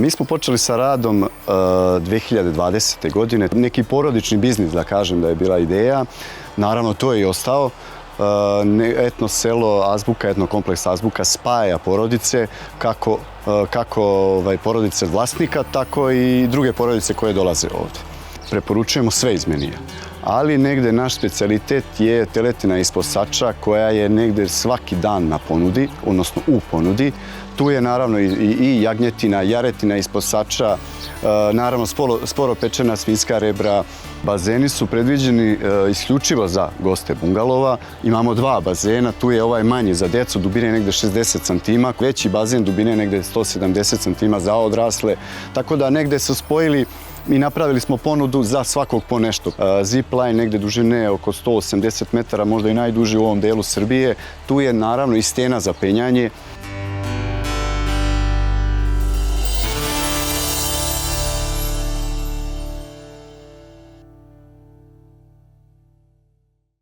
Mi smo počeli sa radom 2020. godine. Neki porodični biznis, da kažem, da je bila ideja. Naravno, to je i ostao. Etno selo Azbuka, etno kompleks Azbuka spaja porodice, kako porodice vlasnika, tako i druge porodice koje dolaze ovde. Preporučujemo sve iz menija, ali negde naš specijalitet je teletina ispod sača koja je negde svaki dan na ponudi, odnosno u ponudi. Tu je naravno i jagnjetina, jaretina ispod sača, naravno sporo pečena svinjska rebra. Bazeni su predviđeni isključivo za goste bungalova. Imamo dva bazena, tu je ovaj manji za decu, dubine negde 60 cm, veći bazen dubine negde 170 cm za odrasle, tako da negde su spojili i napravili smo ponudu za svakog po nešto. Ziplajn negde dužine oko 180 metara, možda i najduži u ovom delu Srbije. Tu je naravno i stena za penjanje.